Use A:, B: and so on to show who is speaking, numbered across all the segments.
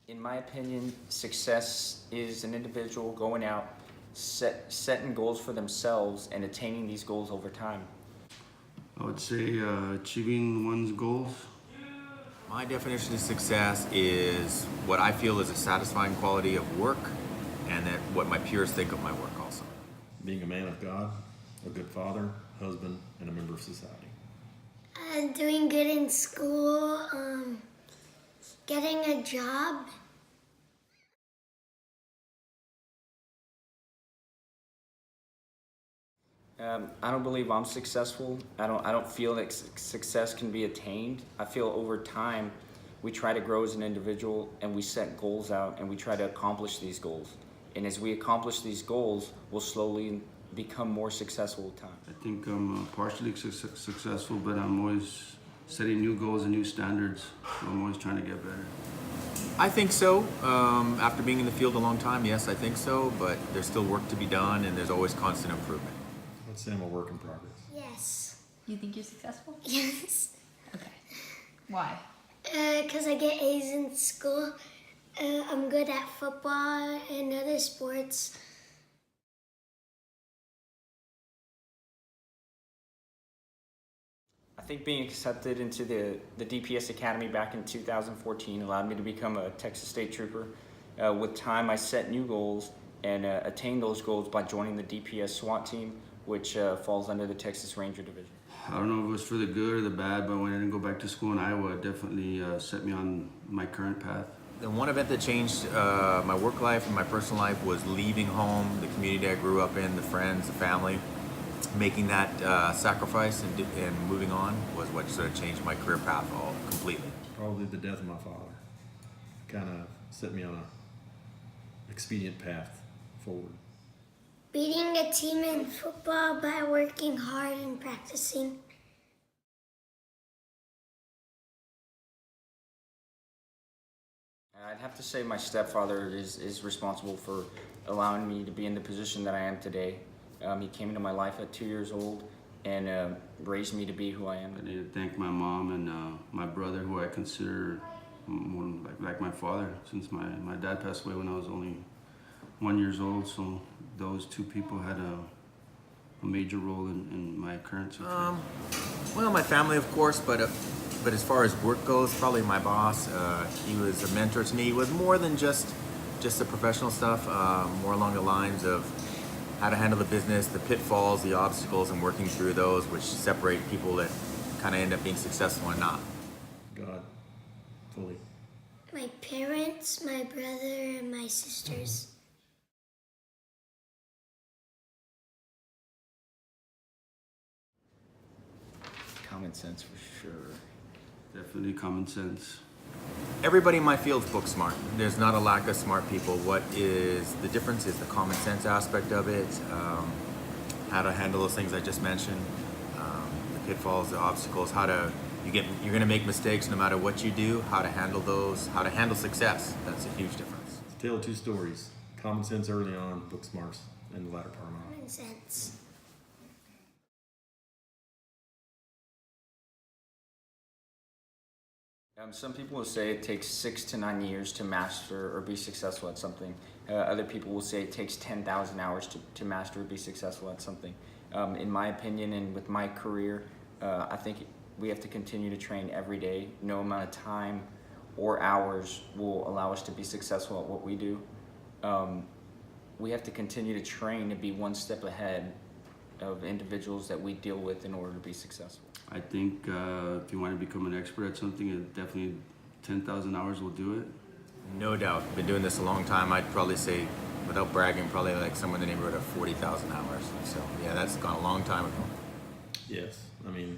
A: In my opinion, success is an individual going out, setting goals for themselves and attaining these goals over time.
B: I would say achieving one's goals.
C: My definition of success is what I feel is a satisfying quality of work and that what my peers think of my work also.
D: Being a man of God, a good father, husband, and a member of society.
E: Doing good in school, getting a job.
A: I don't believe I'm successful. I don't feel that success can be attained. I feel over time, we try to grow as an individual and we set goals out and we try to accomplish these goals. And as we accomplish these goals, we'll slowly become more successful with time.
B: I think I'm partially successful, but I'm always setting new goals and new standards. So I'm always trying to get better.
C: I think so. After being in the field a long time, yes, I think so, but there's still work to be done and there's always constant improvement.
D: I'd say I'm a work in progress.
E: Yes.
F: You think you're successful?
E: Yes.
F: Okay. Why?
E: Because I get A's in school. I'm good at football and other sports.
A: I think being accepted into the DPS Academy back in 2014 allowed me to become a Texas State Trooper. With time, I set new goals and attained those goals by joining the DPS SWAT team, which falls under the Texas Ranger Division.
B: I don't know if it was for the good or the bad, but when I didn't go back to school in Iowa, it definitely set me on my current path.
C: The one event that changed my work life and my personal life was leaving home, the community I grew up in, the friends, the family. Making that sacrifice and moving on was what sort of changed my career path all completely.
D: Probably the death of my father. Kind of set me on an expedient path forward.
E: Beating a team in football by working hard and practicing.
A: I'd have to say my stepfather is responsible for allowing me to be in the position that I am today. He came into my life at 2 years old and raised me to be who I am.
B: I need to thank my mom and my brother, who I consider like my father, since my dad passed away when I was only 1 year old. So those two people had a major role in my current situation.
C: Well, my family, of course, but as far as work goes, probably my boss. He was a mentor to me. He was more than just the professional stuff, more along the lines of how to handle the business, the pitfalls, the obstacles, and working through those, which separate people that kind of end up being successful or not.
D: God, fully.
E: My parents, my brother, and my sisters.
A: Common sense for sure.
B: Definitely common sense.
C: Everybody in my field's book smart. There's not a lack of smart people. What is the difference is the common sense aspect of it, how to handle those things I just mentioned, the pitfalls, the obstacles, you're gonna make mistakes no matter what you do, how to handle those, how to handle success. That's a huge difference.
D: It's a tale of two stories. Common sense early on, book smarts in the latter part of my life.
E: Common sense.
A: Some people will say it takes 6 to 9 years to master or be successful at something. Other people will say it takes 10,000 hours to master or be successful at something. In my opinion and with my career, I think we have to continue to train every day. No amount of time or hours will allow us to be successful at what we do. We have to continue to train to be one step ahead of individuals that we deal with in order to be successful.
B: I think if you want to become an expert at something, definitely 10,000 hours will do it.
C: No doubt. Been doing this a long time. I'd probably say, without bragging, probably like somewhere in the neighborhood of 40,000 hours. So yeah, that's gone a long time ago.
D: Yes, I mean,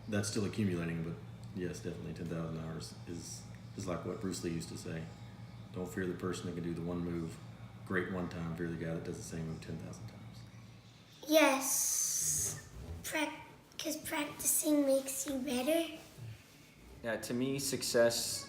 D: that's still accumulating, but yes, definitely 10,000 hours is like what Bruce Lee used to say. Don't fear the person that can do the one move great one time, fear the guy that does the same move 10,000 times.
E: Yes. Because practicing makes you better.
A: To me, success